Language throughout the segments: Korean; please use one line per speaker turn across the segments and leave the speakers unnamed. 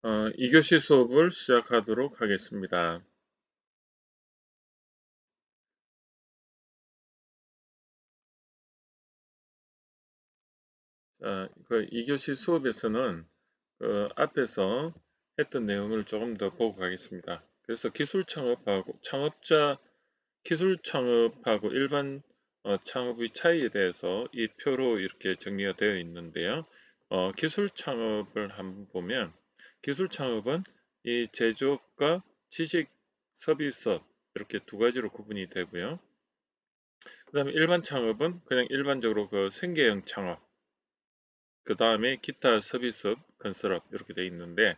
2교시 수업을 시작하도록 하겠습니다. 자, 2교시 수업에서는 앞에서 했던 내용을 조금 더 보고 가겠습니다. 그래서 기술 창업하고 일반 창업의 차이에 대해서 이 표로 이렇게 정리가 되어 있는데요. 기술 창업을 한번 보면 기술 창업은 이 제조업과 지식 서비스업 이렇게 두 가지로 구분이 되고요. 그 다음에 일반 창업은 그냥 일반적으로 그 생계형 창업, 그 다음에 기타 서비스 건설업 이렇게 돼 있는데,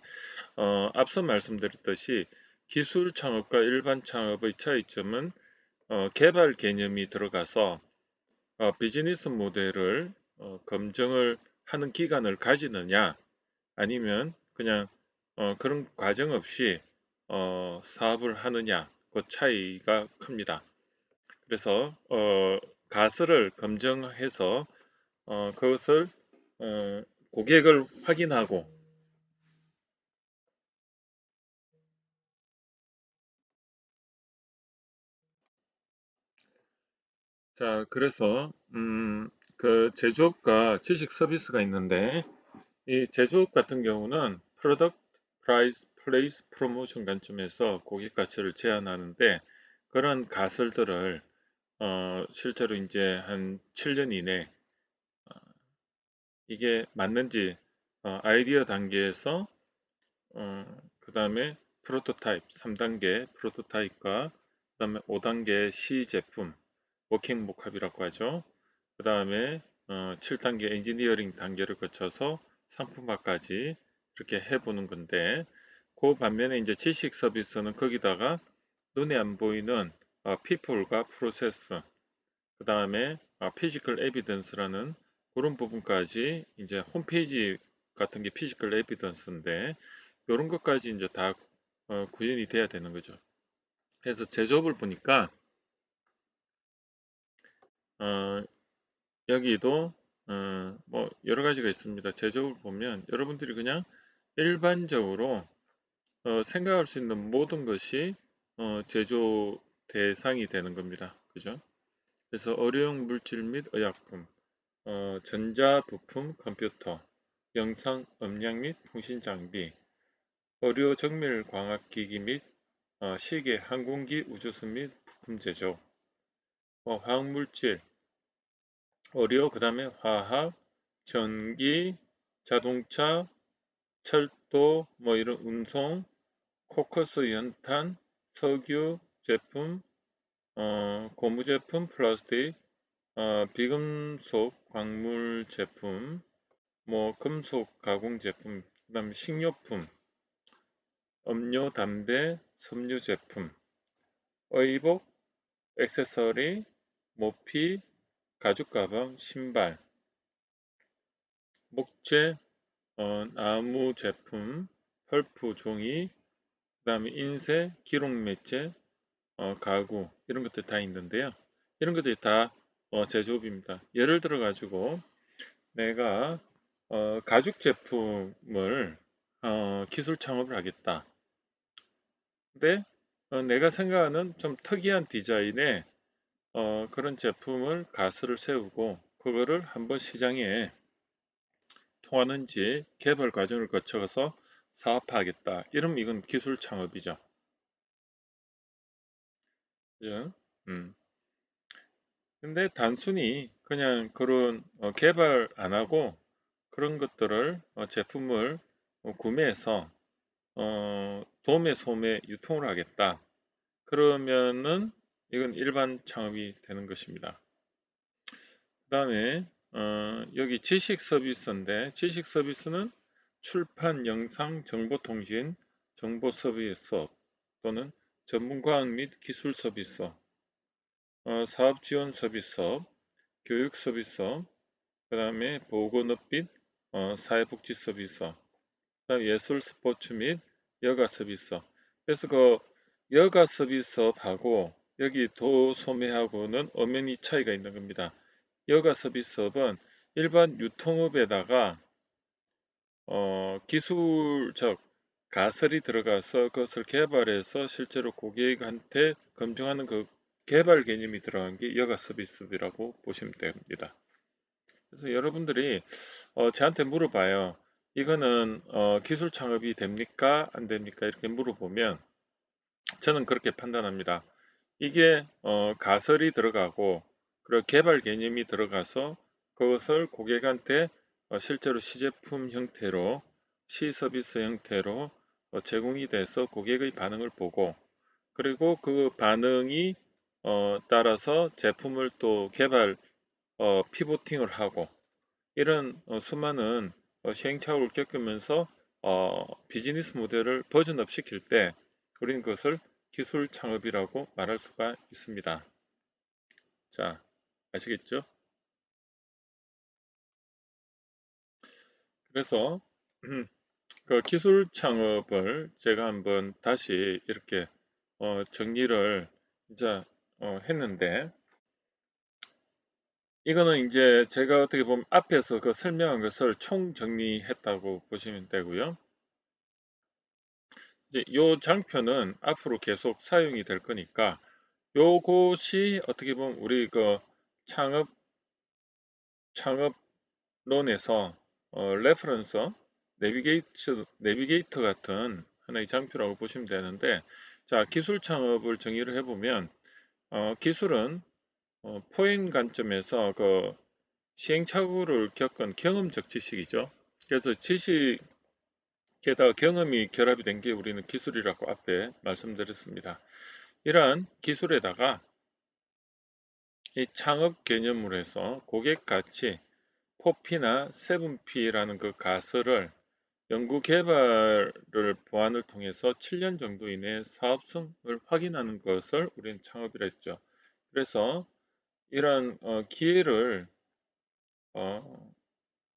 앞서 말씀드렸듯이 기술 창업과 일반 창업의 차이점은 개발 개념이 들어가서 비즈니스 모델을 검증을 하는 기간을 가지느냐, 아니면 그냥 그런 과정 없이 사업을 하느냐, 그 차이가 큽니다. 그래서 가설을 검증해서 그것을 어, 고객을 확인하고. 자, 그래서 그 제조업과 지식 서비스가 있는데, 이 제조업 같은 경우는 프로덕트, 프라이스, 플레이스, 프로모션 관점에서 고객 가치를 제한하는데, 그런 가설들을 실제로 이제 한 7년 이내 이게 맞는지 아이디어 단계에서 그 다음에 프로토타입 3단계 프로토타입과 그 다음에 5단계 시 제품 워킹 목합이라고 하죠. 그 다음에 7단계 엔지니어링 단계를 거쳐서 상품화까지 이렇게 해보는 건데, 그 반면에 이제 지식 서비스는 거기다가 눈에 안 보이는 people과 프로세스, 그 다음에 피지컬 에비던스라는 그런 부분까지, 이제 홈페이지 같은 게 피지컬 에비던스인데 이런 것까지 이제 다 구현이 돼야 되는 거죠. 그래서 제조업을 보니까 어, 여기도 뭐 여러 가지가 있습니다. 제조업을 보면 여러분들이 그냥 일반적으로 생각할 수 있는 모든 것이 제조 대상이 되는 겁니다. 그죠? 그래서 어려운 물질 및 의약품, 전자부품, 컴퓨터, 영상, 음량 및 통신 장비, 의료 정밀 광학기기 및 시계, 항공기, 우주선 및 부품 제조, 화학물질, 의료, 그 다음에 화학, 전기, 자동차, 철도, 뭐 이런 운송, 코커스 연탄, 석유 제품, 고무 제품, 플라스틱, 비금속 광물 제품, 뭐 금속 가공 제품, 그다음에 식료품, 음료, 담배, 섬유 제품, 의복, 액세서리, 모피, 가죽 가방, 신발, 목재, 나무 제품, 펄프, 종이, 그다음에 인쇄, 기록 매체, 가구 이런 것들 다 있는데요. 이런 것들이 다 제조업입니다. 예를 들어 가지고 내가 가죽 제품을 기술 창업을 하겠다. 근데 내가 생각하는 좀 특이한 디자인의 그런 제품을 가설을 세우고 그거를 한번 시장에 통하는지 개발 과정을 거쳐서 사업화하겠다. 이러면 이건 기술 창업이죠. 그죠? 음. 근데 단순히 그냥 그런 개발 안 하고 그런 것들을 제품을 구매해서 도매, 소매, 유통을 하겠다. 그러면은 이건 일반 창업이 되는 것입니다. 그 다음에 여기 지식 서비스인데, 지식 서비스는 출판, 영상, 정보통신, 정보 서비스 또는 전문과학 및 기술 서비스, 사업 지원 서비스, 교육 서비스, 그 다음에 보건업 및 사회복지 서비스, 그다음에 예술 스포츠 및 여가 서비스. 그래서 그 여가 서비스업하고 여기 도소매하고는 엄연히 차이가 있는 겁니다. 여가 서비스업은 일반 유통업에다가 기술적 가설이 들어가서 그것을 개발해서 실제로 고객한테 검증하는 그 개발 개념이 들어간 게 여가 서비스라고 보시면 됩니다. 그래서 여러분들이 저한테 물어봐요. 이거는 기술 창업이 됩니까? 안 됩니까? 이렇게 물어보면 저는 그렇게 판단합니다. 이게 가설이 들어가고 그리고 개발 개념이 들어가서 그것을 고객한테 실제로 시제품 형태로 시서비스 형태로 제공이 돼서 고객의 반응을 보고 그리고 그 반응이 따라서 제품을 또 개발 피보팅을 하고 이런 수많은 시행착오를 겪으면서 비즈니스 모델을 버전업 시킬 때 우리는 그것을 기술 창업이라고 말할 수가 있습니다. 자, 아시겠죠? 그래서 그 기술 창업을 제가 한번 다시 이렇게 정리를 이제 했는데 이거는 이제 제가 어떻게 보면 앞에서 그 설명한 것을 총정리했다고 보시면 되고요. 이제 요 장표는 앞으로 계속 사용이 될 거니까 요것이 어떻게 보면 우리 그 창업 창업론에서 레퍼런서 내비게이터 같은 하나의 장표라고 보시면 되는데 자 기술 창업을 정의를 해보면 기술은 포인 관점에서 그 시행착오를 겪은 경험적 지식이죠. 그래서 지식에다가 경험이 결합이 된 게 우리는 기술이라고 앞에 말씀드렸습니다. 이러한 기술에다가 이 창업 개념으로 해서 고객 가치, 4P나 7P라는 그 가설을 연구 개발을 보완을 통해서 7년 정도 이내에 사업성을 확인하는 것을 우리는 창업이라 했죠. 그래서 이런 기회를 어,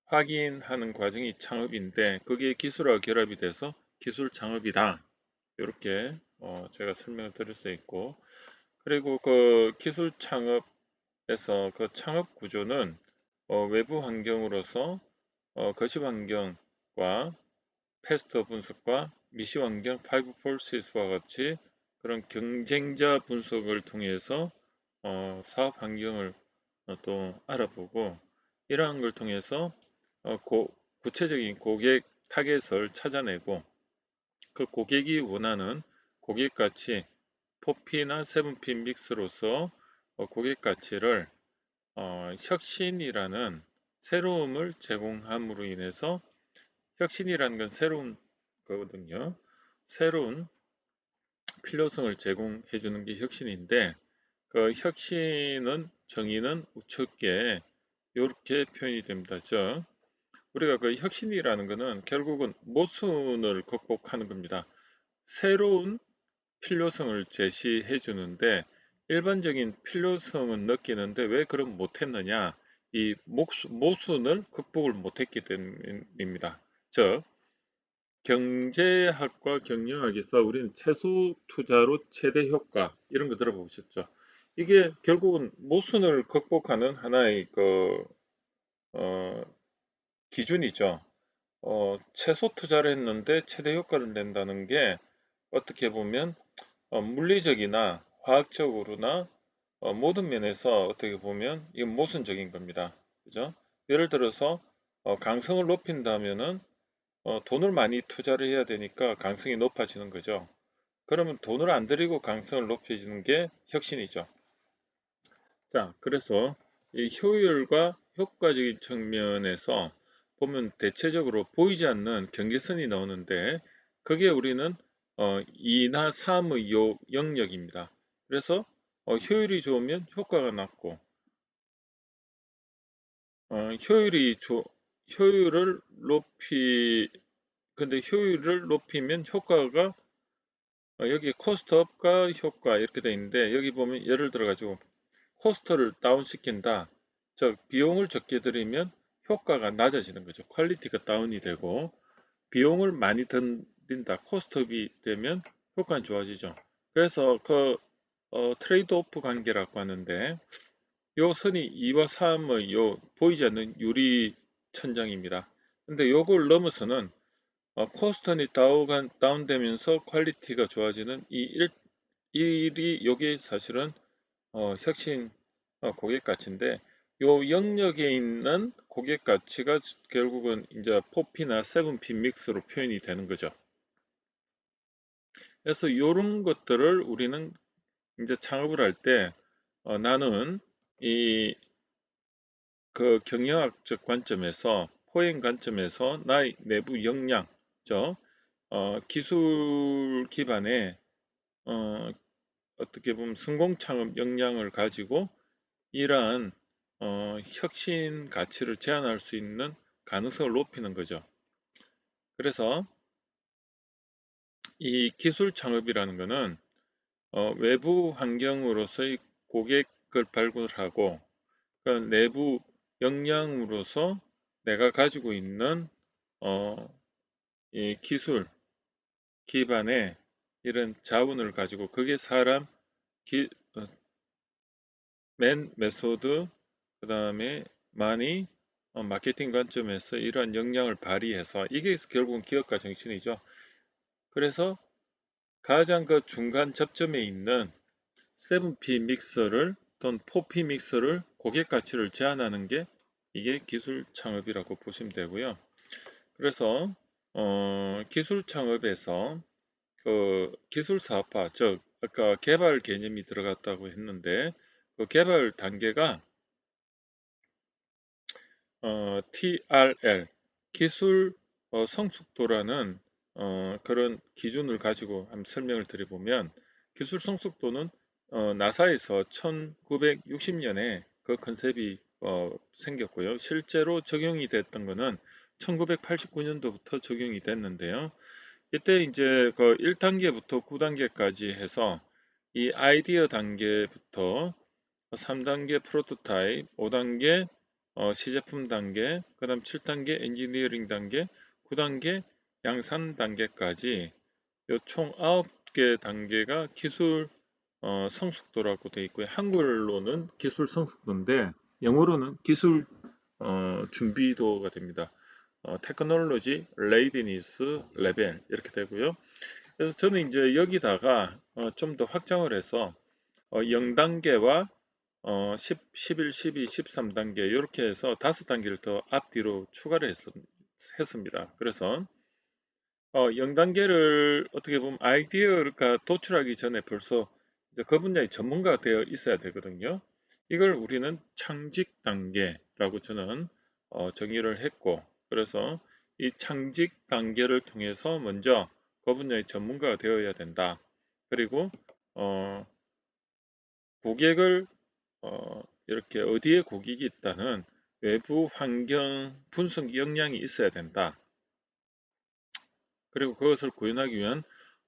확인하는 과정이 창업인데 그게 기술과 결합이 돼서 기술 창업이다. 이렇게 제가 설명을 드릴 수 있고 그리고 그 기술 창업에서 그 창업 구조는 외부 환경으로서 거시 환경과 패스터 분석과 미시 환경 5 폴시스와 같이 그런 경쟁자 분석을 통해서 사업 환경을 또 알아보고 이러한 걸 통해서 구체적인 고객 타겟을 찾아내고 그 고객이 원하는 고객 가치 4P나 7P 믹스로서 고객 가치를 혁신이라는 새로움을 제공함으로 인해서 혁신이라는 건 새로운 거거든요. 새로운 필요성을 제공해 주는 게 혁신인데 그 혁신은 정의는 우측에 이렇게 표현이 됩니다. 즉 우리가 그 혁신이라는 것은 결국은 모순을 극복하는 겁니다. 새로운 필요성을 제시해 주는데 일반적인 필요성은 느끼는데 왜 그럼 못했느냐? 이 모순을 극복을 못했기 때문입니다. 즉 경제학과 경영학에서 우리는 최소 투자로 최대 효과 이런 거 들어보셨죠? 이게 결국은 모순을 극복하는 하나의 그 어, 기준이죠. 최소 투자를 했는데 최대 효과를 낸다는 게 어떻게 보면 물리적이나 화학적으로나 모든 면에서 어떻게 보면 이건 모순적인 겁니다. 그죠? 예를 들어서 강성을 높인다면은 돈을 많이 투자를 해야 되니까 강성이 높아지는 거죠. 그러면 돈을 안 들이고 강성을 높여주는 게 혁신이죠. 자, 그래서 이 효율과 효과적인 측면에서 보면 대체적으로 보이지 않는 경계선이 나오는데 그게 우리는 2나 3의 영역입니다. 그래서 효율이 좋으면 효과가 낮고 효율을 근데 효율을 높이면 효과가 여기 코스트업과 효과 이렇게 돼 있는데 여기 보면 예를 들어 가지고 코스트를 다운시킨다. 즉 비용을 적게 들이면 효과가 낮아지는 거죠. 퀄리티가 다운이 되고 비용을 많이 든다. 코스트업이 되면 효과는 좋아지죠. 그래서 그 트레이드 오프 관계라고 하는데 요 선이 2와 3의 요 보이지 않는 유리 천장입니다. 근데 요걸 넘어서는 코스턴이 다운되면서 퀄리티가 좋아지는 이 일이 요게 사실은 혁신 고객 가치인데 요 영역에 있는 고객 가치가 결국은 이제 4P나 7P 믹스로 표현이 되는 거죠. 그래서 이런 것들을 우리는 이제 창업을 할 때 나는 이 그 경영학적 관점에서 포행 관점에서 나의 내부 역량, 기술 기반의 어, 어떻게 보면 성공 창업 역량을 가지고 이러한 혁신 가치를 제한할 수 있는 가능성을 높이는 거죠. 그래서 이 기술 창업이라는 것은 외부 환경으로서의 고객을 발굴하고 그 내부 역량으로서 내가 가지고 있는 어, 이 기술 기반의 이런 자원을 가지고 그게 사람 기, 어, 맨 메소드 그 다음에 많이 마케팅 관점에서 이러한 역량을 발휘해서 이게 결국은 기업가 정신이죠. 그래서 가장 그 중간 접점에 있는 7P 믹서를 또는 4P 믹서를 고객 가치를 제한하는 게 이게 기술 창업이라고 보시면 되고요. 그래서 기술 창업에서 그 기술 사업화, 즉 아까 개발 개념이 들어갔다고 했는데 그 개발 단계가 TRL 기술 성숙도라는 그런 기준을 가지고 한번 설명을 드려보면 기술 성숙도는 나사에서 1960년에 그 컨셉이 생겼고요. 실제로 적용이 됐던 거는 1989년도부터 적용이 됐는데요. 이때 이제 그 1단계부터 9단계까지 해서 이 아이디어 단계부터 3단계 프로토타입, 5단계 시제품 단계, 그 다음 7단계 엔지니어링 단계, 9단계 양산 단계까지 총 9개 단계가 기술 성숙도라고 되어 있고요. 한글로는 기술 성숙도인데 영어로는 기술 준비도가 됩니다. 테크놀로지 레이디니스 레벨 이렇게 되고요. 그래서 저는 이제 여기다가 좀 더 확장을 해서 0단계와 10, 11, 12, 13단계 이렇게 해서 5단계를 더 앞뒤로 추가를 했습니다. 그래서 0단계를 어떻게 보면 아이디어가 도출하기 전에 벌써 이제 그 분야의 전문가가 되어 있어야 되거든요. 이걸 우리는 창직 단계라고 저는 정의를 했고 그래서 이 창직 단계를 통해서 먼저 그 분야의 전문가가 되어야 된다. 그리고 어, 고객을 이렇게 어디에 고객이 있다는 외부 환경 분석 역량이 있어야 된다. 그리고 그것을 구현하기 위한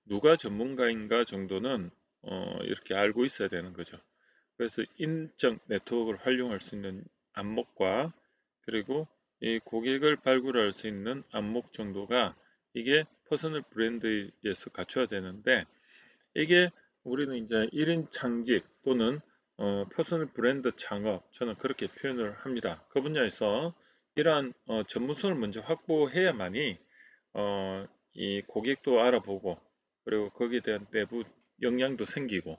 누가 전문가인가 정도는 이렇게 알고 있어야 되는 거죠. 그래서 인적 네트워크를 활용할 수 있는 안목과 그리고 이 고객을 발굴할 수 있는 안목 정도가 이게 퍼스널 브랜드에서 갖춰야 되는데 이게 우리는 이제 1인 창직 또는 퍼스널 브랜드 창업 저는 그렇게 표현을 합니다. 그 분야에서 이러한 전문성을 먼저 확보해야만이 이 고객도 알아보고 그리고 거기에 대한 내부 역량도 생기고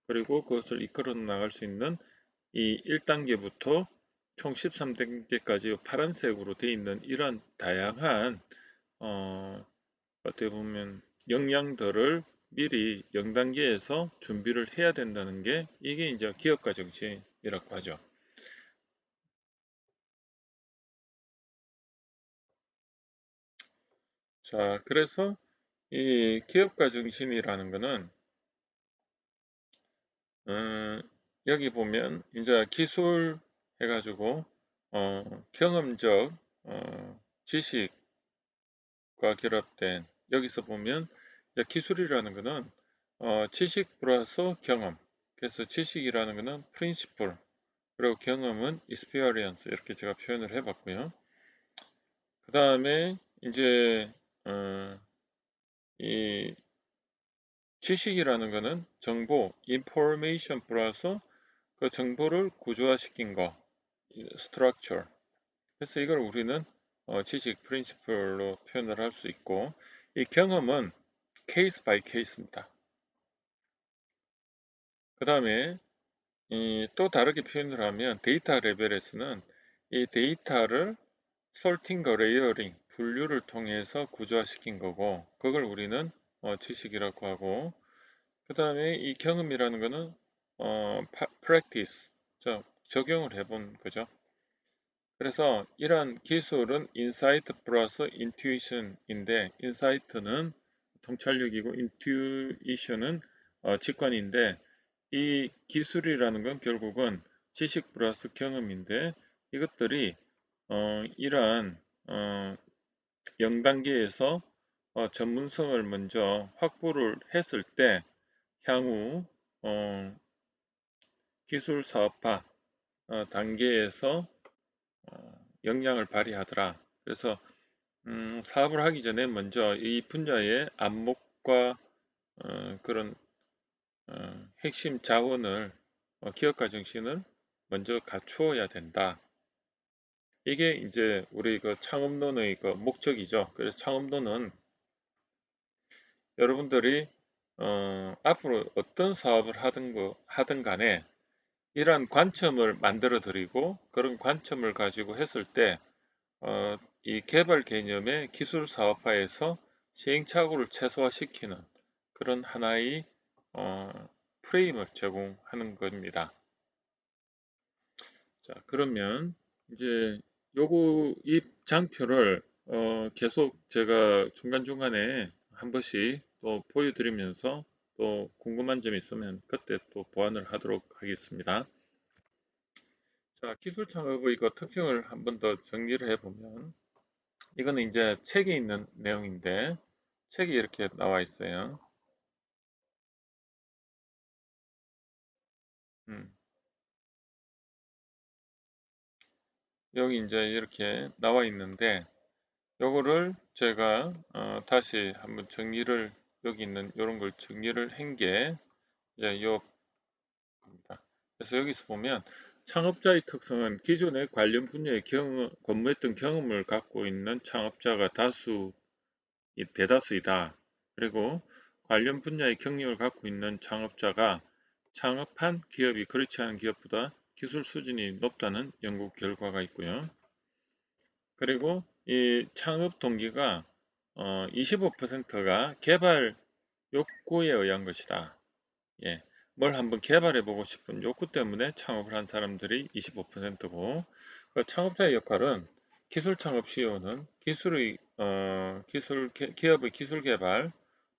그리고 그것을 이끌어 나갈 수 있는 이 1단계부터 총 13단계까지 파란색으로 되어 있는 이러한 다양한 어떻게 보면 역량들을 미리 0단계에서 준비를 해야 된다는 게 이게 이제 기업가 정신이라고 하죠. 자, 그래서 이 기업가 정신이라는 거는 어, 여기 보면 이제 기술 해가지고 경험적 지식과 결합된 여기서 보면 이제 기술이라는 것은 지식 플러스 경험 그래서 지식이라는 것은 principle 그리고 경험은 experience 이렇게 제가 표현을 해봤고요. 그 다음에 이제 이 지식이라는 것은 정보 information 플러스 그 정보를 구조화시킨 거 structure. 그래서 이걸 우리는 지식 프린시플로 표현을 할 수 있고, 이 경험은 케이스 바이 케이스입니다. 그 다음에 또 다르게 표현을 하면 데이터 레벨에서는 이 데이터를 솔팅과 레이어링, 분류를 통해서 구조화시킨 거고, 그걸 우리는 지식이라고 하고, 그 다음에 이 경험이라는 거는 practice, 적용을 해본 거죠. 그래서 이런 기술은 인사이트 플러스 인투이션인데, 인사이트는 통찰력이고 인투이션은 직관인데, 이 기술이라는 건 결국은 지식 플러스 경험인데, 이것들이 이러한 0단계에서 전문성을 먼저 확보를 했을 때 향후 기술 사업화 단계에서 역량을 발휘하더라. 그래서 사업을 하기 전에 먼저 이 분야의 안목과 그런 핵심 자원을 기업가 정신을 먼저 갖추어야 된다. 이게 이제 우리 그 창업론의 그 목적이죠. 그래서 창업론은 여러분들이 앞으로 어떤 사업을 하든 간에 이러한 관점을 만들어 드리고 그런 관점을 가지고 했을 때 이 개발 개념의 기술 사업화에서 시행착오를 최소화시키는 그런 하나의 어, 프레임을 제공하는 겁니다. 자, 그러면 이제 이 장표를 계속 제가 중간중간에 한 번씩 또 보여드리면서 또 궁금한 점 있으면 그때 또 보완을 하도록 하겠습니다. 자, 기술 창업의 그 특징을 한 번 더 정리를 해보면 이거는 이제 책에 있는 내용인데 책이 이렇게 나와 있어요. 음, 여기 이제 이렇게 나와 있는데 요거를 제가 다시 한번 정리를 여기 있는 이런 걸 정리를 한 게 이제 요입니다. 그래서 여기서 보면 창업자의 특성은 기존의 관련 분야에 근무했던 경험을 갖고 있는 창업자가 대다수이다. 그리고 관련 분야의 경력을 갖고 있는 창업자가 창업한 기업이 그렇지 않은 기업보다 기술 수준이 높다는 연구 결과가 있고요. 그리고 이 창업 동기가 25%가 개발 욕구에 의한 것이다. 예, 뭘 한번 개발해보고 싶은 욕구 때문에 창업을 한 사람들이 25%고, 그 창업자의 역할은 기술 창업 CEO는 기업의 기술 개발,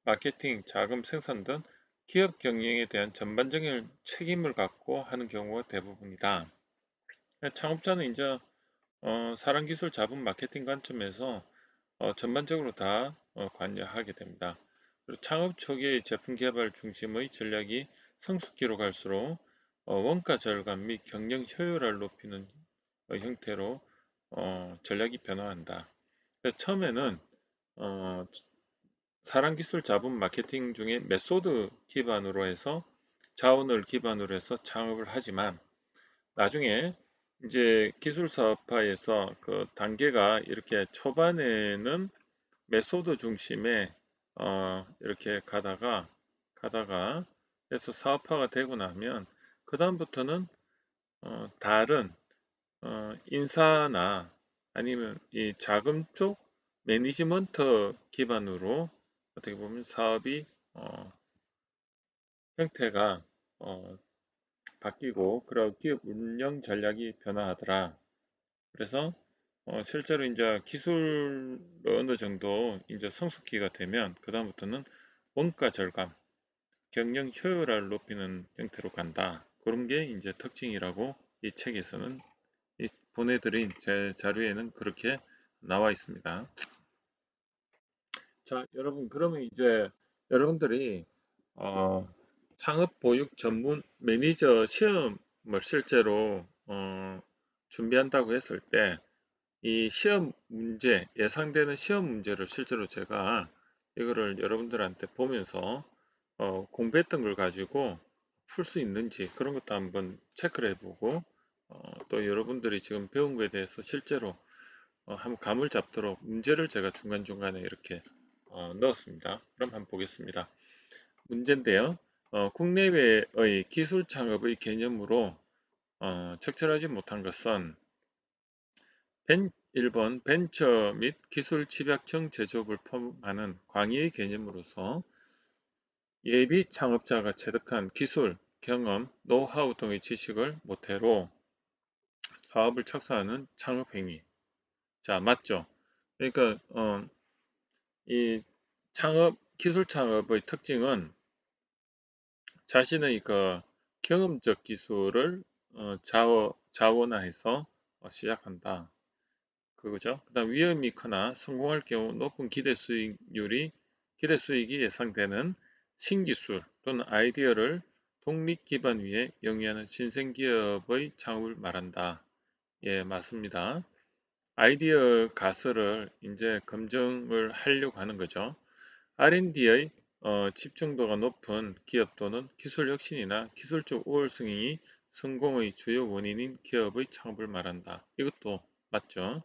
마케팅, 자금 생산 등 기업 경영에 대한 전반적인 책임을 갖고 하는 경우가 대부분이다. 창업자는 이제 사람, 기술, 자본, 마케팅 관점에서 전반적으로 다 관여하게 됩니다. 그리고 창업 초기의 제품 개발 중심의 전략이 성숙기로 갈수록 원가 절감 및 경영 효율을 높이는 형태로 전략이 변화한다. 그래서 처음에는 어, 사람, 기술, 자본, 마케팅 중에 메소드 기반으로 해서 자원을 기반으로 해서 창업을 하지만 나중에 이제 기술 사업화에서 그 단계가 이렇게 초반에는 메소드 중심의 이렇게 가다가 그래서 사업화가 되고 나면 그 다음부터는 다른 인사나 아니면 이 자금 쪽 매니지먼트 기반으로 어떻게 보면 사업이 형태가 어, 바뀌고 그리고 기업 운영 전략이 변화하더라. 그래서 실제로 이제 기술 어느 정도 이제 성숙기가 되면 그다음부터는 원가 절감, 경영 효율화를 높이는 형태로 간다. 그런 게 이제 특징이라고 이 책에서는 보내드린 제 자료에는 그렇게 나와 있습니다. 자, 여러분 그러면 이제 여러분들이 어, 창업 보육 전문 매니저 시험을 실제로 준비한다고 했을 때 이 시험 문제, 예상되는 시험 문제를 실제로 제가 이거를 여러분들한테 보면서 공부했던 걸 가지고 풀 수 있는지 그런 것도 한번 체크를 해보고 또 여러분들이 지금 배운 거에 대해서 실제로 한번 감을 잡도록 문제를 제가 중간중간에 이렇게 넣었습니다. 그럼 한번 보겠습니다. 문제인데요. 국내외의 기술 창업의 개념으로 적절하지 못한 것은 1번 벤처 및 기술 집약형 제조업을 포함하는 광의의 개념으로서 예비 창업자가 체득한 기술, 경험, 노하우 등의 지식을 모태로 사업을 착수하는 창업행위. 자, 맞죠? 그러니까 이 기술 창업의 특징은 자신의 그 경험적 기술을 자원화해서 시작한다. 그거죠. 그다음 위험이 크나 성공할 경우 높은 기대 수익이 예상되는 신기술 또는 아이디어를 독립 기반 위에 영위하는 신생기업의 창업을 말한다. 예, 맞습니다. 아이디어 가설을 이제 검증을 하려고 하는 거죠. R&D의 집중도가 높은 기업 또는 기술 혁신이나 기술적 우월성이 성공의 주요 원인인 기업의 창업을 말한다. 이것도 맞죠.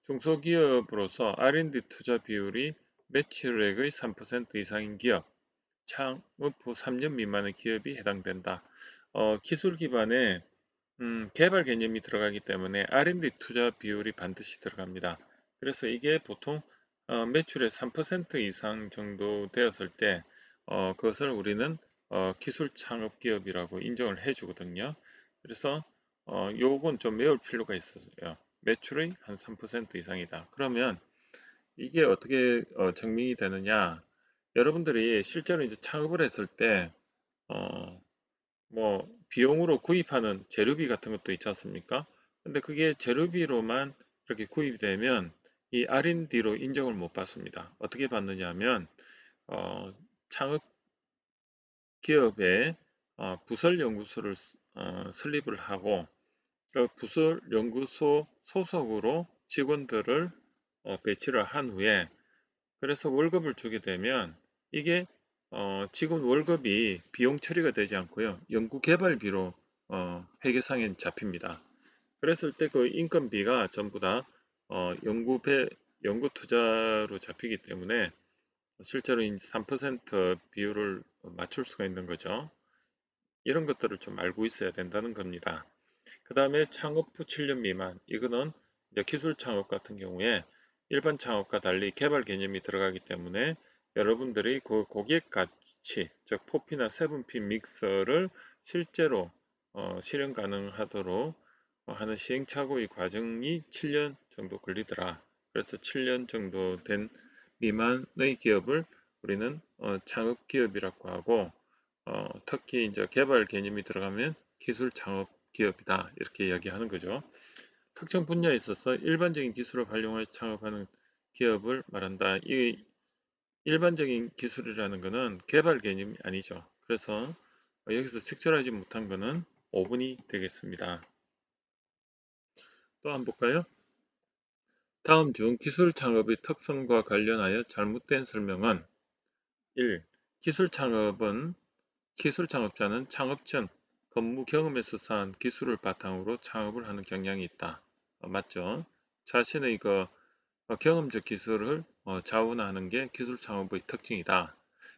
중소기업으로서 R&D 투자 비율이 매출액의 3% 이상인 기업, 창업 후 3년 미만의 기업이 해당된다. 기술 기반의 개발 개념이 들어가기 때문에 R&D 투자 비율이 반드시 들어갑니다. 그래서 이게 보통 매출의 3% 이상 정도 되었을 때 그것을 우리는 기술 창업 기업이라고 인정을 해주거든요. 그래서 요건 좀 외울 필요가 있어요. 매출의 한 3% 이상이다. 그러면 이게 어떻게 증명이 되느냐? 여러분들이 실제로 이제 창업을 했을 때 어, 뭐 비용으로 구입하는 재료비 같은 것도 있지 않습니까? 근데 그게 재료비로만 이렇게 구입이 되면 이 R&D로 인정을 못 받습니다. 어떻게 받느냐 하면 어, 창업 기업에 부설 연구소를 설립을 하고 그 부설 연구소 소속으로 직원들을 배치를 한 후에 그래서 월급을 주게 되면 이게 직원 월급이 비용 처리가 되지 않고요. 연구개발비로 회계상에 잡힙니다. 그랬을 때 그 인건비가 전부 다 연구 투자로 잡히기 때문에 실제로 3% 비율을 맞출 수가 있는 거죠. 이런 것들을 좀 알고 있어야 된다는 겁니다. 그 다음에 창업 후 7년 미만 이거는 이제 기술 창업 같은 경우에 일반 창업과 달리 개발 개념이 들어가기 때문에 여러분들이 그 고객 가치 즉 포피나 세븐피 믹서를 실제로 실현 가능하도록 하는 시행착오의 과정이 7년 정도 걸리더라. 그래서 7년 정도 된 미만의 기업을 우리는 창업 기업이라고 하고 특히 이제 개발 개념이 들어가면 기술 창업 기업이다 이렇게 이야기하는 거죠. 특정 분야에 있어서 일반적인 기술을 활용해 창업하는 기업을 말한다. 이 일반적인 기술이라는 것은 개발 개념이 아니죠. 그래서 여기서 적절하지 못한 것은 5분이 되겠습니다. 또 한번 볼까요? 다음 중 기술 창업의 특성과 관련하여 잘못된 설명은 1. 기술 창업자는 창업 전 업무 경험에서 쌓은 기술을 바탕으로 창업을 하는 경향이 있다. 맞죠? 자신의 그 경험적 기술을 자원화하는 게 기술 창업의 특징이다.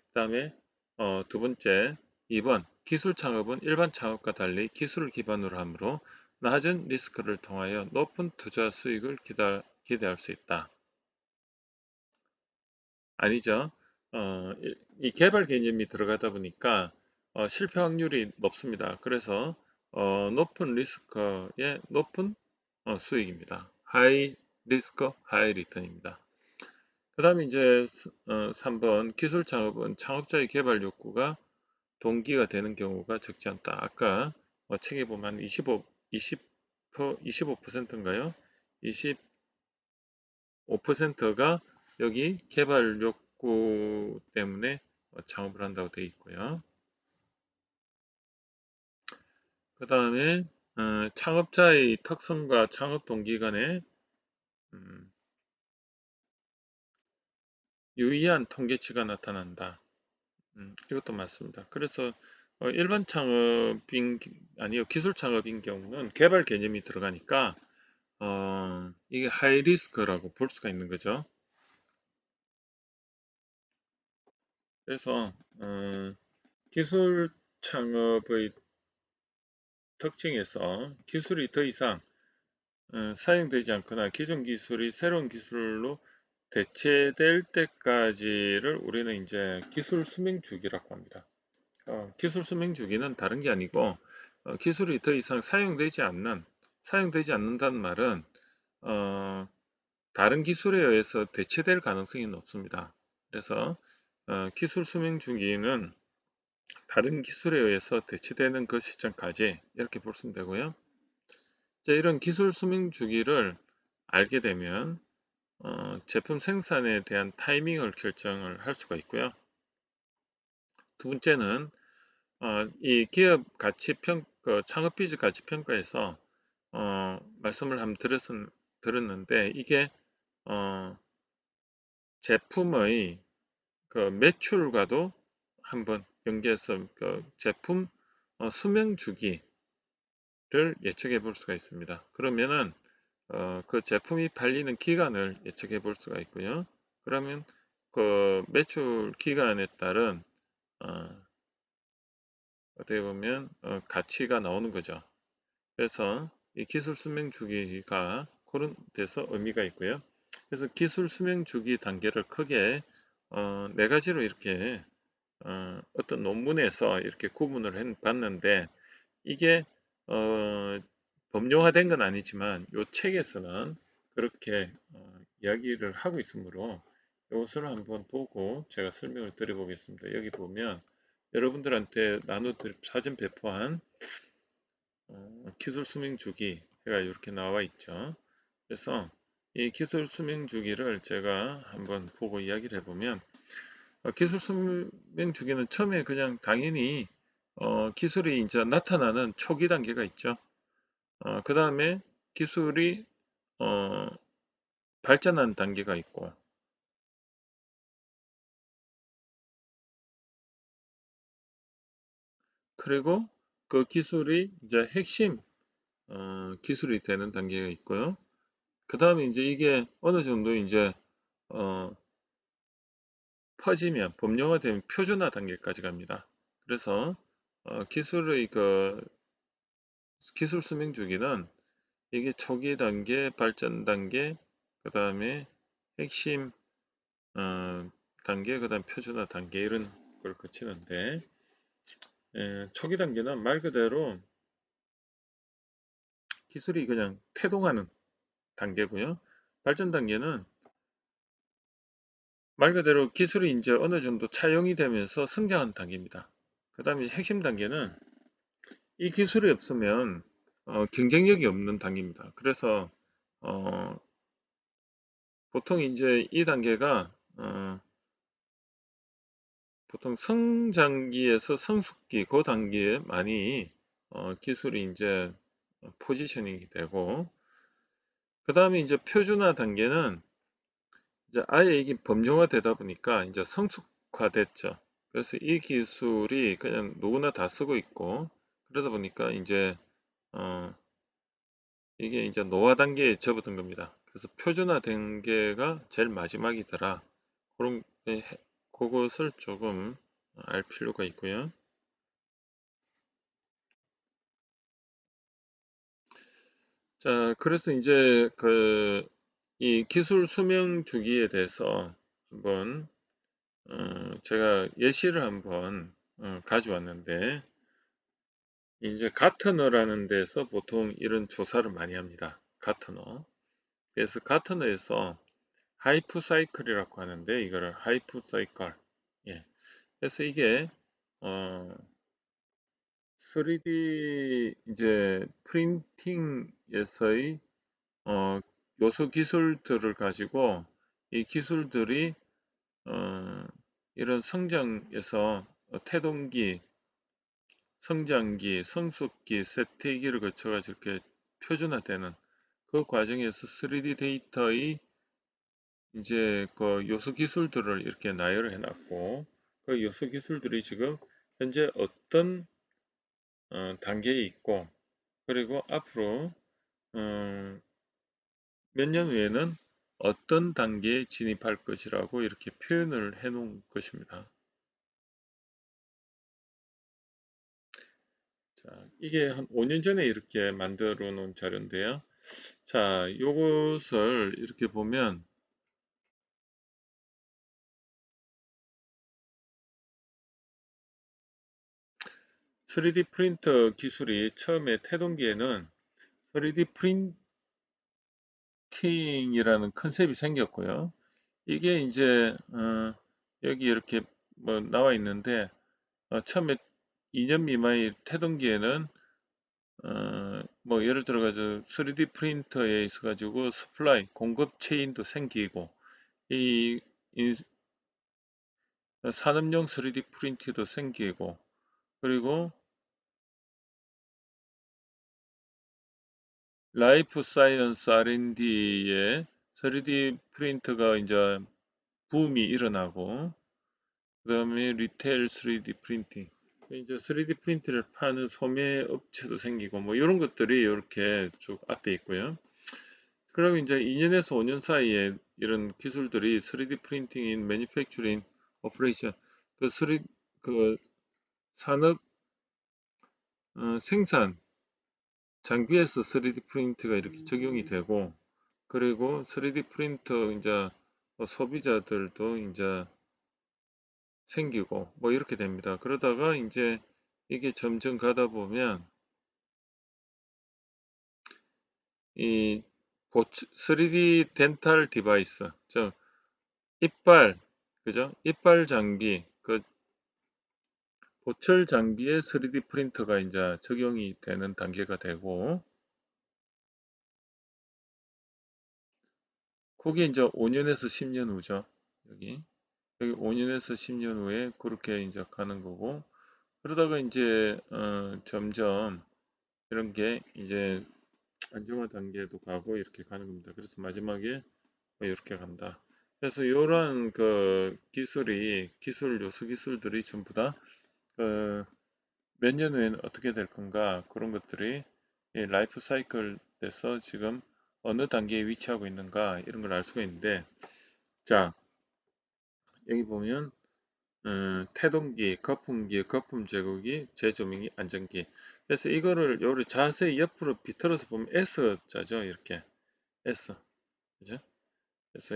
그 다음에 두 번째, 2번 기술 창업은 일반 창업과 달리 기술을 기반으로 하므로 낮은 리스크를 통하여 높은 투자 수익을 기대할 수 있다. 아니죠. 이 개발 개념이 들어가다 보니까 실패 확률이 높습니다. 그래서 높은 리스크에 높은 수익입니다. 하이 리스크, 하이 리턴입니다. 그 다음에 이제 3번 기술 창업은 창업자의 개발 욕구가 동기가 되는 경우가 적지 않다. 아까 책에 보면 25%인가요? 25%가 여기 개발 욕구 때문에 창업을 한다고 되어 있고요. 그 다음에 창업자의 특성과 창업 동기 간의 음, 유의한 통계치가 나타난다. 이것도 맞습니다. 그래서 일반 창업인 아니요 기술 창업인 경우는 개발 개념이 들어가니까 이게 하이 리스크라고 볼 수가 있는 거죠. 그래서 기술 창업의 특징에서 기술이 더 이상 사용되지 않거나 기존 기술이 새로운 기술로 대체될 때까지를 우리는 이제 기술 수명 주기라고 합니다. 기술 수명 주기는 다른 게 아니고 기술이 더 이상 사용되지 않는다는 말은 어, 다른 기술에 의해서 대체될 가능성이 높습니다. 그래서 기술 수명 주기는 다른 기술에 의해서 대체되는 그 시점까지 이렇게 보시면 되고요. 이제 이런 기술 수명 주기를 알게 되면 제품 생산에 대한 타이밍을 결정을 할 수가 있고요. 두 번째는 이 기업 가치 창업 비즈 가치 평가에서 말씀을 한번 들었는데 이게 어, 제품의 그 매출과도 한번 연계해서 그 제품 수명 주기를 예측해 볼 수가 있습니다. 그러면은 그 제품이 팔리는 기간을 예측해 볼 수가 있고요. 그러면 그 매출 기간에 따른 어, 어떻게 보면 가치가 나오는 거죠. 그래서 이 기술 수명 주기가 그런 데서 의미가 있고요. 그래서 기술 수명 주기 단계를 크게 네 가지로 이렇게 어떤 논문에서 이렇게 구분을 봤는데 이게 법령화된 건 아니지만 이 책에서는 그렇게 이야기를 하고 있으므로 이것을 한번 보고 제가 설명을 드려보겠습니다. 여기 보면 여러분들한테 사전 배포한 기술 수명 주기가 이렇게 나와 있죠. 그래서 이 기술 수명 주기를 제가 한번 보고 이야기를 해보면 기술 수명 주기는 처음에 그냥 당연히 기술이 이제 나타나는 초기 단계가 있죠. 그 다음에 기술이 어, 발전하는 단계가 있고, 그리고 그 기술이 이제 핵심 기술이 되는 단계가 있고요. 그 다음에 이제 이게 어느 정도 이제 어, 퍼지면 법령화되면 표준화 단계까지 갑니다. 그래서 기술의 그 기술 수명 주기는 이게 초기 단계, 발전 단계, 그 다음에 핵심 단계, 그 다음 표준화 단계 이런 걸 거치는데 초기 단계는 말 그대로 기술이 그냥 태동하는 단계고요. 발전 단계는 말 그대로 기술이 이제 어느 정도 차용이 되면서 성장하는 단계입니다. 그 다음에 핵심 단계는 이 기술이 없으면 경쟁력이 없는 단계입니다. 그래서 어, 보통 이제 이 단계가 보통 성장기에서 성숙기 그 단계에 많이 기술이 이제 포지셔닝이 되고 그 다음에 이제 표준화 단계는 이제 아예 이게 법령화되다 보니까 이제 성숙화됐죠. 그래서 이 기술이 그냥 누구나 다 쓰고 있고 그러다 보니까 이제 어, 이게 이제 노화 단계에 접어든 겁니다. 그래서 표준화 단계가 제일 마지막이더라. 그런 그것을 조금 알 필요가 있고요. 자, 그래서 이제 이 기술 수명 주기에 대해서 한번 제가 예시를 한번 가져왔는데 이제 가트너라는 데서 보통 이런 조사를 많이 합니다. 가트너. 그래서 가트너에서 하이프 사이클이라고 하는데 이거를 하이프 사이클. 예. 그래서 이게 어 3D 이제 프린팅에서의 요소 기술들을 가지고 이 기술들이 어, 이런 성장에서 태동기, 성장기, 성숙기, 쇠퇴기를 거쳐가지고 이렇게 표준화되는 그 과정에서 3D 데이터의 이제 그 요소 기술들을 이렇게 나열을 해놨고 그 요소 기술들이 지금 현재 어떤 단계에 있고 그리고 앞으로 어, 몇 년 후에는 어떤 단계에 진입할 것이라고 이렇게 표현을 해 놓은 것입니다. 자, 이게 한 5년 전에 이렇게 만들어 놓은 자료인데요. 자, 요것을 이렇게 보면 3D 프린터 기술이 처음에 태동기에는 3D 프린팅이라는 컨셉이 생겼고요. 이게 이제 여기 이렇게 뭐 나와 있는데 처음에 2년 미만의 태동기에는 뭐 예를 들어 가지고 3D 프린터에 있어 가지고 스플라이 공급 체인도 생기고 이 산업용 3D 프린터도 생기고 그리고 라이프 사이언스 R&D에 3D 프린터가 이제 붐이 일어나고 그다음에 리테일 3D 프린팅 이제 3D 프린터를 파는 소매 업체도 생기고 뭐 이런 것들이 이렇게 쭉 앞에 있고요. 그리고 이제 2년에서 5년 사이에 이런 기술들이 3D 프린팅인 매니팩처링 오퍼레이션 그 3 그 산업 생산 장비에서 3D 프린트가 이렇게 적용이 되고 그리고 3D 프린터 이제 소비자들도 이제 생기고 뭐 이렇게 됩니다. 그러다가 이제 이게 점점 가다 보면 이 3D 덴탈 디바이스, 즉 이빨, 그죠? 이빨 장비, 그 보철 장비에 3D 프린터가 이제 적용이 되는 단계가 되고 그게 이제 5년에서 10년 후죠. 여기 5년에서 10년 후에 그렇게 이제 가는 거고 그러다가 이제 점점 이런 게 이제 안정화 단계도 가고 이렇게 가는 겁니다. 그래서 마지막에 뭐 이렇게 간다. 그래서 이러한 그 기술 요소 기술들이 전부 다 몇 년 후에는 어떻게 될 건가 그런 것들이 이 라이프 사이클에서 지금 어느 단계에 위치하고 있는가 이런 걸 알 수가 있는데 자 여기 보면 태동기, 거품기, 거품 제거기, 재조명기, 안전기. 그래서 이거를 요를 자세히 옆으로 비틀어서 보면 S자죠. 이렇게 S. 그죠? 그래서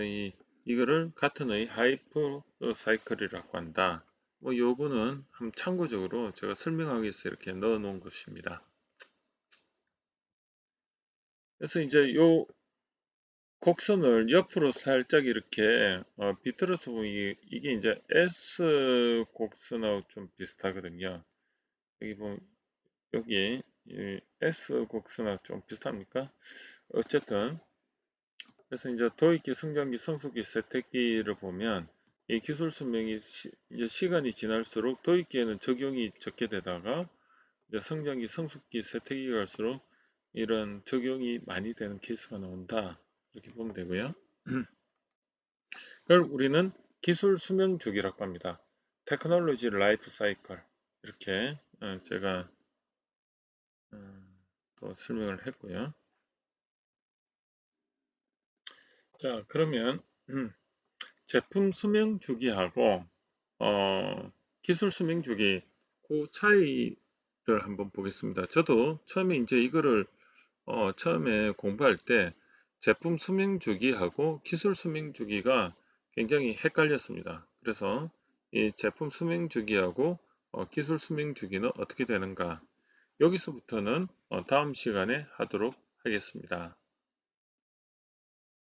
이거를 같은의 하이퍼 사이클이라고 한다. 뭐 요거는 한 참고적으로 제가 설명하기 위해서 이렇게 넣어 놓은 것입니다. 그래서 이제 요 곡선을 옆으로 살짝 이렇게 비틀어서 보면 이게 이제 S 곡선하고 좀 비슷하거든요. 여기 보면 여기 이 S 곡선하고 좀 비슷합니까? 어쨌든 그래서 이제 도입기, 성장기, 성숙기, 세택기를 보면 이 기술 수명이 이제 시간이 지날수록 도입기에는 적용이 적게 되다가 이제 성장기, 성숙기, 세택기 갈수록 이런 적용이 많이 되는 케이스가 나온다. 이렇게 보면 되고요. 그걸 우리는 기술 수명 주기라고 합니다. 테크놀로지 라이프 사이클 이렇게 제가 또 설명을 했고요. 자, 그러면 제품 수명 주기하고 기술 수명 주기 그 차이를 한번 보겠습니다. 저도 처음에 이제 이거를 처음에 공부할 때 제품 수명 주기하고 기술 수명 주기가 굉장히 헷갈렸습니다. 그래서 이 제품 수명 주기하고 기술 수명 주기는 어떻게 되는가 여기서부터는 다음 시간에 하도록 하겠습니다.